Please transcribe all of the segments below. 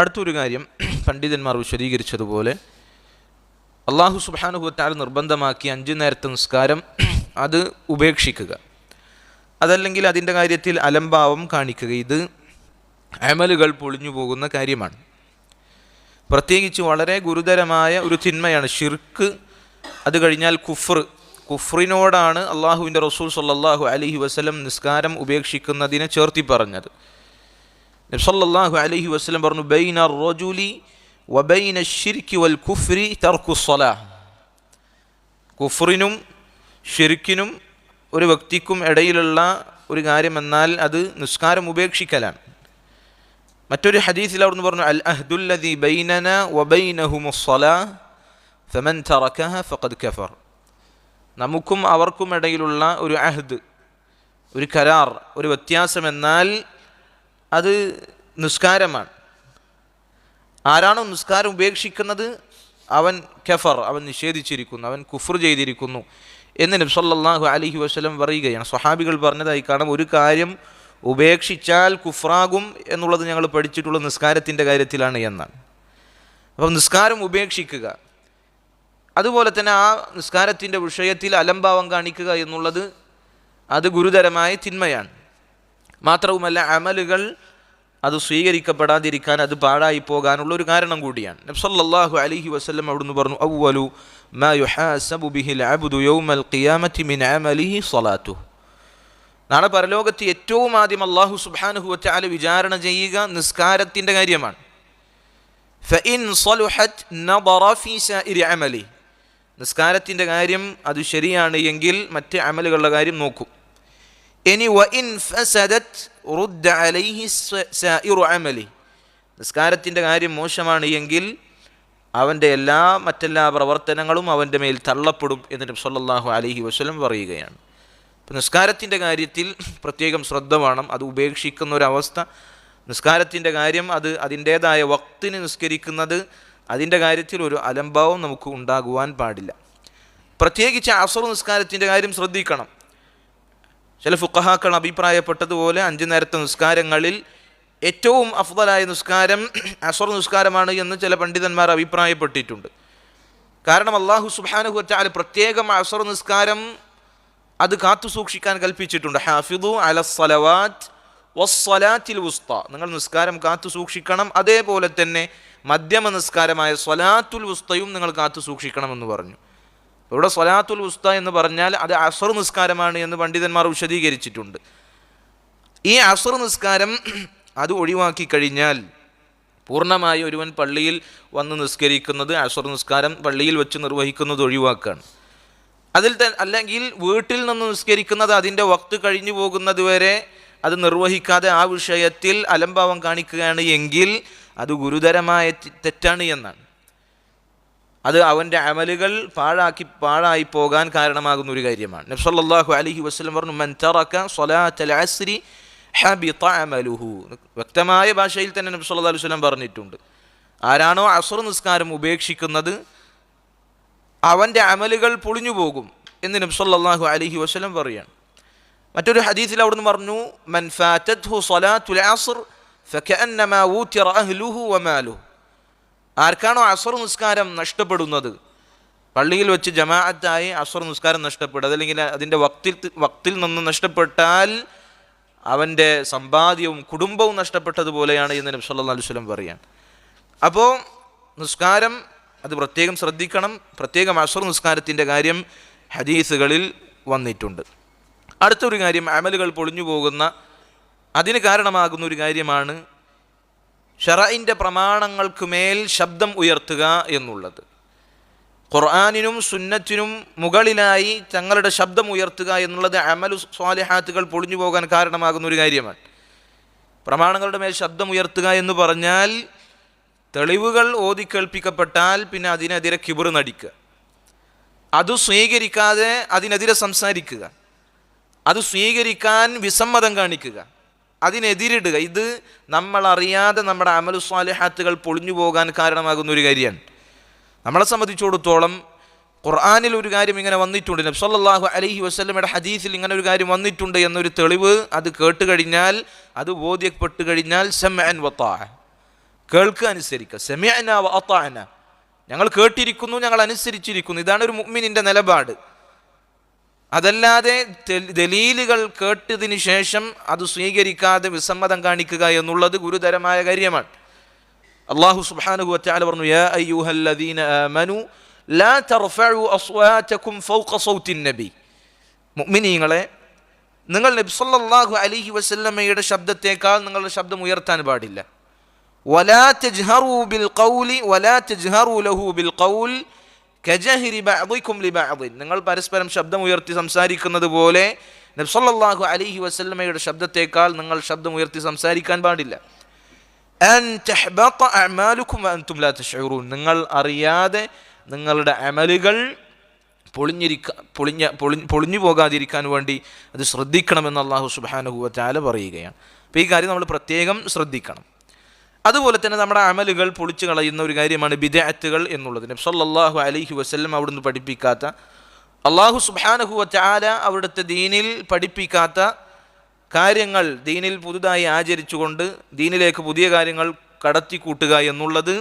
അടുത്തൊരു കാര്യം, പണ്ഡിതന്മാർ വിശദീകരിച്ചതുപോലെ അള്ളാഹു സുബ്ഹാനഹു വ തആല നിർബന്ധമാക്കിയ 5 നേരത്തെ നിസ്കാരം അത് ഉപേക്ഷിക്കുക, അതല്ലെങ്കിൽ അതിൻ്റെ കാര്യത്തിൽ അലംഭാവം കാണിക്കുക, ഇത് അമലുകൾ പൊളിഞ്ഞു പോകുന്ന കാര്യമാണ്. പ്രത്യേകിച്ച് വളരെ ഗുരുതരമായ ഒരു തിന്മയാണ് ഷിർക്ക്. അത് കഴിഞ്ഞാൽ കുഫ്റിനോടാണ് അള്ളാഹുവിൻ്റെ റസൂൽ സല്ലല്ലാഹു അലൈഹി വസല്ലം നിസ്കാരം ഉപേക്ഷിക്കുന്നതിനെ ചേർത്തി പറഞ്ഞത്. നബി സല്ലല്ലാഹു അലൈഹി വസല്ലം പറഞ്ഞു, ബൈന റജുലി വബൈന ശിർക്കി വൽ കുഫ്രി തർക്കു സ്വലാഹ്. കുഫ്റിനും ഷിർക്കിനും ഒരു വ്യക്തിക്കും ഇടയിലുള്ള ഒരു കാര്യമെന്നാൽ അത് നിസ്കാരം ഉപേക്ഷിക്കലാണ്. മറ്റൊരു ഹദീസിൽ അവിടുന്ന് പറഞ്ഞു, അൽ അഹ്ദുല്ലദി ബൈനന വബൈനഹുമുസ് സ്വലാഹ് ഫമൻ തറകഹ ഫഖദ് കഫർ. നമുക്കും അവർക്കും ഇടയിലുള്ള ഒരു അഹ്ദ്, ഒരു കരാർ, ഒരു വ്യത്യാസമെന്നാൽ അത് നിസ്കാരമാണ്. ആരാണോ നിസ്കാരം ഉപേക്ഷിക്കുന്നത് അവൻ കഫർ, അവൻ നിഷേധിച്ചിരിക്കുന്നു, അവൻ കുഫ്ർ ചെയ്തിരിക്കുന്നു എന്ന് നബി സല്ലല്ലാഹു അലൈഹി വസല്ലം പറയുകയാണ്. സ്വഹാബികൾ പറഞ്ഞതായി കാണാം, ഒരു കാര്യം ഉപേക്ഷിച്ചാൽ കുഫ്രാകും എന്നുള്ളത് ഞങ്ങൾ പഠിച്ചിട്ടുള്ള നിസ്കാരത്തിൻ്റെ കാര്യത്തിലാണ് എന്നാണ്. അപ്പം നിസ്കാരം ഉപേക്ഷിക്കുക, അതുപോലെ തന്നെ ആ നിസ്കാരത്തിൻ്റെ വിഷയത്തിൽ അലംഭാവം കാണിക്കുക എന്നുള്ളത് അത് ഗുരുതരമായ തിന്മയാണ്. മാത്രവുമല്ല അമലുകൾ അത് സ്വീകരിക്കപ്പെടാതിരിക്കാൻ, അത് പാഴായി പോകാനുള്ള ഒരു കാരണം കൂടിയാണ്. നബി സല്ലല്ലാഹു അലൈഹി വസല്ലം അവിടുന്ന് പറഞ്ഞു, അവ്വലു മാ യുഹാസബു ബിഹിൽ അബ്ദു യൗമൽ ഖിയാമത്തി മിൻ അമലിഹി സ്വലാത്തുഹു. നാളെ പരലോകത്ത് ഏറ്റവും ആദ്യം അല്ലാഹു സുബ്ഹാനഹു വ തആല വിചാരണ ചെയ്യുക നിസ്കാരത്തിൻ്റെ കാര്യമാണ്. ഫഇൻ സലുഹത് നദറ ഫീ സായിരി അമലി. നിസ്കാരത്തിൻ്റെ കാര്യം അത് ശരിയാണ് എങ്കിൽ മറ്റ് അമലുകളുടെ കാര്യം നോക്കും. ഇനി വഇൻ ഫസദത് റുദ്ദ അലൈഹി സായിറു അമലി. നിസ്കാരത്തിൻ്റെ കാര്യം മോശമാണ് എങ്കിൽ അവൻ്റെ മറ്റെല്ലാ പ്രവർത്തനങ്ങളും അവൻ്റെ മേൽ തള്ളപ്പെടും എന്ന് നബി സല്ലല്ലാഹു അലൈഹി വസല്ലം പറയുകയാണ്. അപ്പം നിസ്കാരത്തിൻ്റെ കാര്യത്തിൽ പ്രത്യേകം ശ്രദ്ധ വേണം. അത് ഉപേക്ഷിക്കുന്ന ഒരവസ്ഥ, നിസ്കാരത്തിൻ്റെ കാര്യം അത് അതിൻ്റേതായ വക്തിന് നിസ്കരിക്കുന്നത്, അതിൻ്റെ കാര്യത്തിൽ ഒരു അലംഭാവം നമുക്ക് ഉണ്ടാകുവാൻ പാടില്ല. പ്രത്യേകിച്ച് അസ്ർ നിസ്കാരത്തിൻ്റെ കാര്യം ശ്രദ്ധിക്കണം. ചില ഫുഖഹാക്കൾ അഭിപ്രായപ്പെട്ടതുപോലെ 5 നേരത്തെ നിസ്കാരങ്ങളിൽ ഏറ്റവും അഫ്ദലായ നിസ്കാരം അസ്ർ നിസ്കാരമാണ് എന്ന് ചില പണ്ഡിതന്മാർ അഭിപ്രായപ്പെട്ടിട്ടുണ്ട്. കാരണം അല്ലാഹു സുബ്ഹാനഹു വ തആല പ്രത്യേകം അസ്ർ നിസ്കാരം അത് കാത്തു സൂക്ഷിക്കാൻ കൽപ്പിച്ചിട്ടുണ്ട്. ഹാഫിദു അലസ്സലവാത്ത് വസ്സലാത്തിൽ വുസ്ത. നിങ്ങൾ നിസ്കാരം കാത്തു സൂക്ഷിക്കണം, അതേപോലെ തന്നെ മധ്യമ നിസ്കാരമായ സ്വലാത്തുൽ വുസ്തയും നിങ്ങൾ കാത്തു സൂക്ഷിക്കണമെന്ന് പറഞ്ഞു. ഇവിടെ സ്വലാത്തുൽ വുസ്ത എന്ന് പറഞ്ഞാൽ അത് അസ്ർ നിസ്കാരമാണ് എന്ന് പണ്ഡിതന്മാർ വിശദീകരിച്ചിട്ടുണ്ട്. ഈ അസ്ർ നിസ്കാരം അത് ഒഴിവാക്കി കഴിഞ്ഞാൽ പൂർണ്ണമായി ഒരുവൻ പള്ളിയിൽ വന്ന് നിസ്കരിക്കുന്നത്, അസ്ർ നിസ്കാരം പള്ളിയിൽ വെച്ച് നിർവഹിക്കുന്നത് ഒഴിവാക്കുകയാണ്. അല്ലെങ്കിൽ വീട്ടിൽ നിന്ന് നിസ്കരിക്കുന്നത് അതിൻ്റെ വക്ത് കഴിഞ്ഞു പോകുന്നത് വരെ അത് നിർവഹിക്കാതെ ആ വിഷയത്തിൽ അലംഭാവം കാണിക്കുകയാണ് എങ്കിൽ അത് ഗുരുതരമായ തെറ്റാണ് എന്നാണ്. അത് അവൻ്റെ അമലുകൾ പാഴായി പോകാൻ കാരണമാകുന്ന ഒരു കാര്യമാണ്. നബി സല്ലല്ലാഹു അലൈഹി വസല്ലം പറഞ്ഞു, മൻ തറക സ്വലാത്തൽ അസ്രി ഹബിത അമലുഹു. വ്യക്തമായ ഭാഷയിൽ തന്നെ നബി സല്ലല്ലാഹു അലൈഹി വസല്ലം പറഞ്ഞിട്ടുണ്ട്, ആരാണോ അസ്ർ നിസ്കാരം ഉപേക്ഷിക്കുന്നത് അവൻ്റെ അമലുകൾ പൊളിഞ്ഞു പോകും എന്ന് നബി സല്ലല്ലാഹു അലൈഹി വസല്ലം പറയാണ്. മറ്റൊരു ഹദീസിൽ അവിടുന്ന് പറഞ്ഞു, മൻ ഫാതത്ഹു സ്വലാത്തുൽ അസ്ർ ഫകഅന്നമാ ഊതിറ അഹ്ലുഹു വമാലുഹു. ആർക്കാണോ അസ്ർ നിസ്കാരം നഷ്ടപ്പെടുന്നത്, പള്ളിയിൽ വെച്ച് ജമാഅത്തായി അസ്ർ നിസ്കാരം നഷ്ടപ്പെടുക, അതല്ലെങ്കിൽ അതിൻ്റെ വക്തിൽ നിന്ന് നഷ്ടപ്പെട്ടാൽ അവൻ്റെ സമ്പാദ്യവും കുടുംബവും നഷ്ടപ്പെട്ടതുപോലെയാണ് എന്ന് നബി സല്ലല്ലാഹു അലൈഹി വസല്ലം പറയാൻ. അപ്പോൾ നിസ്കാരം അത് പ്രത്യേകം ശ്രദ്ധിക്കണം. പ്രത്യേകം അസ്ർ നിസ്കാരത്തിൻ്റെ കാര്യം ഹദീസുകളിൽ വന്നിട്ടുണ്ട്. അടുത്തൊരു കാര്യം, അമലുകൾ പൊളിഞ്ഞു പോകുന്ന അതിന് കാരണമാകുന്ന ഒരു കാര്യമാണ് ശറഇൻ്റെ പ്രമാണങ്ങൾക്ക് മേൽ ശബ്ദം ഉയർത്തുക എന്നുള്ളത്. ഖുർആനിനും സുന്നത്തിനും മുകളിലായി തങ്ങളുടെ ശബ്ദം ഉയർത്തുക എന്നുള്ളത് അമലു സ്വാലിഹാത്തുകൾ പൊളിഞ്ഞു പോകാൻ കാരണമാകുന്ന ഒരു കാര്യമാണ്. പ്രമാണങ്ങളുടെ മേൽ ശബ്ദം ഉയർത്തുക എന്ന് പറഞ്ഞാൽ തെളിവുകൾ ഓതി കേൾപ്പിക്കപ്പെട്ടാൽ പിന്നെ അതിനെതിരെ കിബർ നടിക്കുക, അത് സ്വീകരിക്കാതെ അതിനെതിരെ സംസാരിക്കുക, അത് സ്വീകരിക്കാൻ വിസമ്മതം കാണിക്കുക, അതിനെതിരിടുക, ഇത് നമ്മളറിയാതെ നമ്മുടെ അമലു സ്വാലിഹാത്തുകൾ പൊളിഞ്ഞു പോകാൻ കാരണമാകുന്ന ഒരു കാര്യമാണ്. നമ്മളെ സംബന്ധിച്ചിടത്തോളം ഖുർആനിൽ ഒരു കാര്യം ഇങ്ങനെ വന്നിട്ടുണ്ട്, നബി സല്ലല്ലാഹു അലൈഹി വസല്ലമയുടെ ഹദീസിൽ ഇങ്ങനെ ഒരു കാര്യം വന്നിട്ടുണ്ട് എന്നൊരു തെളിവ് അത് കേട്ട് കഴിഞ്ഞാൽ, അത് ബോധ്യപ്പെട്ട് കഴിഞ്ഞാൽ സമഅൻ വതാഅ, കേൾക്കുക, അനുസരിക്കുക. സമിഅന വ അതഅന, ഞങ്ങൾ കേട്ടിരിക്കുന്നു, ഞങ്ങൾ അനുസരിച്ചിരിക്കുന്നു. ഇതാണ് ഒരു മുഅ്മിനിന്റെ നിലപാട്. അതല്ലാതെ ദലീലുകൾ കേട്ടതിന് ശേഷം അത് സ്വീകരിക്കാതെ വിസമ്മതം കാണിക്കുക എന്നുള്ളത് ഗുരുതരമായ കാര്യമാണ്. അല്ലാഹു സുബ്ഹാനഹു വ തആല പറഞ്ഞു, യാ അയ്യുഹല്ലദീന ആമനു ലാ തർഫഉ അസ്വാതകും ഫൗഖ സൗത്തിൻ നബി. മുഅ്മിനീങ്ങളെ, നിങ്ങൾ നബി സല്ലല്ലാഹു അലൈഹി വസല്ലമയുടെ ശബ്ദത്തേക്കാൾ നിങ്ങളുടെ ശബ്ദം ഉയർത്താൻ പാടില്ല. വലാ തജ്ഹറു ബിൽ ഖൗലി വലാ തജ്ഹറു ലഹു ബിൽ ഖൗൽ കജഹരി ബഅദികും ലിബഅദ്. നിങ്ങൾ പരസ്പരം ശബ്ദം ഉയർത്തി സംസാരിക്കുന്നത് പോലെ നബി സല്ലല്ലാഹു അലൈഹി വസല്ലമയുടെ ശബ്ദത്തേക്കാൾ നിങ്ങൾ ശബ്ദം ഉയർത്തി സംസാരിക്കാൻ പാടില്ല. അൻ തഹ്ബത അഅമാലുകും വഅൻതും ലാ തശ്ഉറൂൻ. നിങ്ങൾ അറിയാതെ നിങ്ങളുടെ അമലുകൾ പൊളിഞ്ഞു പോകാതിരിക്കാൻ വേണ്ടി അത് ശ്രദ്ധിക്കണമെന്ന് അല്ലാഹു സുബ്ഹാനഹു വ തആല പറയുകയാണ്. അപ്പോൾ ഈ കാര്യം നമ്മൾ പ്രത്യേകം ശ്രദ്ധിക്കണം. അതുപോലെ തന്നെ നമ്മുടെ അമലുകൾ പൊളിച്ചു കളയുന്ന ഒരു കാര്യമാണ് ബിദ്അത്തുകൾ എന്നുള്ളത്. നബി സല്ലല്ലാഹു അലൈഹി വസല്ലം അവിടുന്ന് പഠിപ്പിക്കാത്ത, അല്ലാഹു സുബ്ഹാനഹു വ തആല അവിടുത്തെ ദീനിൽ പഠിപ്പിക്കാത്ത കാര്യങ്ങൾ ദീനിൽ പുതുതായി ആചരിച്ചുകൊണ്ട് ദീനിലേക്ക് പുതിയ കാര്യങ്ങൾ കടത്തിക്കൂട്ടുക എന്നുള്ളത്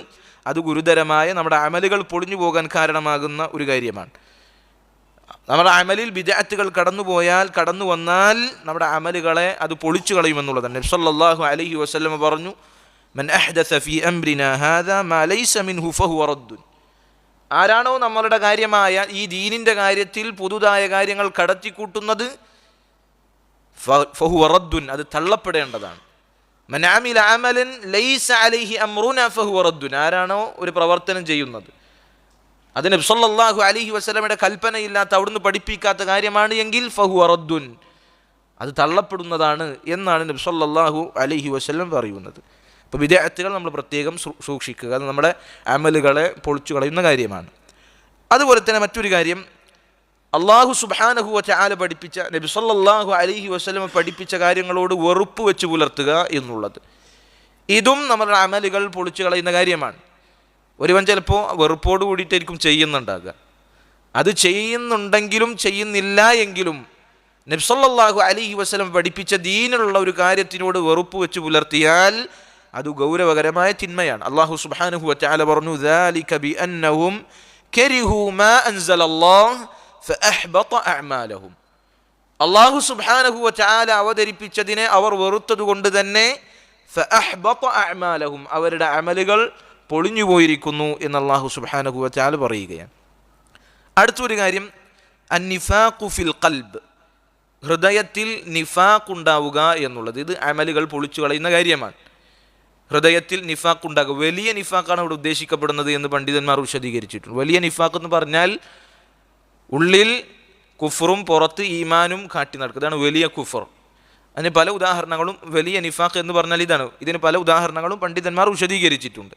അത് ഗുരുതരമായ നമ്മുടെ അമലുകൾ പൊളിഞ്ഞു പോകാൻ കാരണമാകുന്ന ഒരു കാര്യമാണ്. നമ്മുടെ അമലിൽ ബിദ്അത്തുകൾ കടന്നു വന്നാൽ നമ്മുടെ അമലുകളെ അത് പൊളിച്ചു കളയുമെന്നുള്ളതാണ്. നബി സല്ലല്ലാഹു അലൈഹി വസല്ലം പറഞ്ഞു, മൻ അഹ്ദസ ഫീ അംരിനാ ഹാദാ മാ ലൈസ മിൻഹു ഫഹുവ റദ്ദുൻ. ആരാണോ നമ്മളുടെ കാര്യമായ ഈ ദീനിൻ്റെ കാര്യത്തിൽ പുതുതായ കാര്യങ്ങൾ കടത്തിക്കൂട്ടുന്നത്, ഫഹുവ റദ്ദുൻ, അത് തള്ളപ്പെടേണ്ടതാണ്. മൻ അമില അമലൻ ലൈസ അലൈഹി അംറുനാ ഫഹുവ റദ്ദുൻ. ആരാണോ ഒരു പ്രവർത്തനം ചെയ്യുന്നത് അത് നബി സല്ലല്ലാഹു അലൈഹി വസല്ലമയുടെ കൽപ്പനയില്ലാത്ത, അവിടുന്ന് പഠിപ്പിക്കാത്ത കാര്യമാണ് എങ്കിൽ ഫഹുവ റദ്ദുൻ, അത് തള്ളപ്പെടുന്നതാണ് എന്നാണ് നബി സല്ലല്ലാഹു അലൈഹി വസല്ലം പറയുന്നത്. അപ്പോൾ ബിദ്അത്തുകൾ നമ്മൾ പ്രത്യേകം സൂക്ഷിക്കുക. അത് നമ്മുടെ അമലുകളെ പൊളിച്ചു കളയുന്ന കാര്യമാണ്. അതുപോലെ തന്നെ മറ്റൊരു കാര്യം, അല്ലാഹു സുബ്ഹാനഹു വ തആല പഠിപ്പിച്ച, നബി സല്ലല്ലാഹു അലൈഹി വസല്ലം പഠിപ്പിച്ച കാര്യങ്ങളോട് വെറുപ്പ് വെച്ച് പുലർത്തുക എന്നുള്ളത്, ഇതും നമ്മുടെ അമലുകൾ പൊളിച്ചു കളയുന്ന കാര്യമാണ്. ഒരുവൻ ചിലപ്പോൾ വെറുപ്പോട് കൂടിയിട്ടായിരിക്കും ചെയ്യുന്നുണ്ടാകുക. അത് ചെയ്യുന്നുണ്ടെങ്കിലും ചെയ്യുന്നില്ല എങ്കിലും നബി സല്ലല്ലാഹു അലൈഹി വസല്ലം പഠിപ്പിച്ച ദീനിലുള്ള ഒരു കാര്യത്തിനോട് വെറുപ്പ് വെച്ച് പുലർത്തിയാൽ അത് ഗൗരവകരമായ തിന്മയാണ്. അല്ലാഹു സുബ്ഹാനഹു വ തആല പറഞ്ഞു, ദാലിക ബിഅന്നഹും കരിഹു മാ അൻസലല്ലാഹു ഫഅഹ്ബത അഅമാലഹും. അല്ലാഹു സുബ്ഹാനഹു വ തആല അവതരിപ്പിച്ചതിനെ അവർ വെറുത്തതുകൊണ്ട് തന്നെ ഫഅഹ്ബത അഅമാലഹും, അവരുടെ അമലുകൾ പൊളിഞ്ഞു പോയിരിക്കുന്നു എന്ന് അല്ലാഹു സുബ്ഹാനഹു വ തആല പറയുകയാണ്. അടുത്തൊരു കാര്യം, അന്നിഫാഖു ഫിൽ ഖൽബ്, ഹൃദയത്തിൽ നിഫാഖ് ഉണ്ടാവുക എന്നുള്ളത്. ഇത് അമലുകൾ പൊളിച്ചു കളയുന്ന കാര്യമാണ്. ഹൃദയത്തിൽ നിഫാഖ് ഉണ്ടാകുക. വലിയ നിഫാഖാണ് ഇവിടെ ഉദ്ദേശിക്കപ്പെടുന്നത് എന്ന് പണ്ഡിതന്മാർ വിശദീകരിച്ചിട്ടുണ്ട്. വലിയ നിഫാഖ് എന്ന് പറഞ്ഞാൽ ഉള്ളിൽ കുഫറും പുറത്ത് ഈമാനും കാട്ടി നടക്കുക, ഇതാണ് വലിയ കുഫർ. അതിന് പല ഉദാഹരണങ്ങളും, വലിയ നിഫാഖ് എന്ന് പറഞ്ഞാൽ ഇതാണ്, ഇതിന് പല ഉദാഹരണങ്ങളും പണ്ഡിതന്മാർ വിശദീകരിച്ചിട്ടുണ്ട്.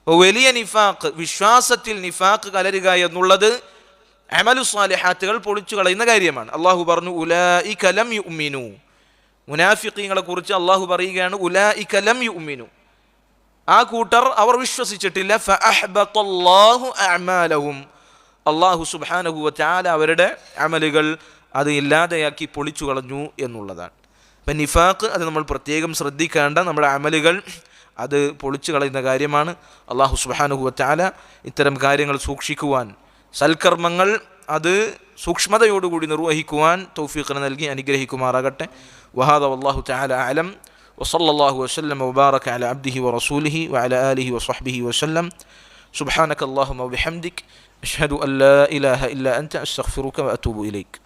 അപ്പോൾ വലിയ നിഫാഖ്, വിശ്വാസത്തിൽ നിഫാഖ് കലരുക എന്നുള്ളത് അമലു സ്വാലിഹാത്തുകൾ പൊളിച്ചു കളയുന്ന കാര്യമാണ്. അള്ളാഹു പറഞ്ഞു, ഉലൈക ലം യുഅ്മിനു, മുനാഫിഖീങ്ങളെ കുറിച്ച് അള്ളാഹു പറയുകയാണ്, ഉലൈക ലം യുഅ്മിനു, ആ കൂട്ടർ അവർ വിശ്വസിച്ചിട്ടില്ല. ഫഅഹ്ബതല്ലാഹു അഅമാലഹും, അള്ളാഹു സുബ്ഹാനഹു വ തആല അവരുടെ അമലുകൾ അത് ഇല്ലാതെയാക്കി പൊളിച്ചു കളഞ്ഞു എന്നുള്ളതാണ്. അപ്പം നിഫാഖ് അത് നമ്മൾ പ്രത്യേകം ശ്രദ്ധിക്കേണ്ട, നമ്മുടെ അമലുകൾ അത് പൊളിച്ചു കളയുന്ന കാര്യമാണ്. അള്ളാഹു സുബ്ഹാനഹു വ തആല ഇത്തരം കാര്യങ്ങൾ സൂക്ഷിക്കുവാൻ, സൽക്കർമ്മങ്ങൾ അത് സൂക്ഷ്മതയോടുകൂടി നിർവഹിക്കുവാൻ തൗഫീഖ് നൽകി അനുഗ്രഹിക്കുമാറാകട്ടെ. വഹാദ വല്ലാഹു തആല അഅലം വസല്ലല്ലാഹു വസല്ലമ വബാറക അലാ അബ്ദിഹി വറസൂലിഹി വഅലാ ആലിഹി വസ്വഹ്ബിഹി വസല്ലം. സുബ്ഹാനക അല്ലാഹുമ്മ വബിഹംദിക അഷ്ഹദു അൻ ലാ ഇലാഹ ഇല്ലാ അൻത അസ്തഗ്ഫിറുക വഅതൂബു ഇലൈക്.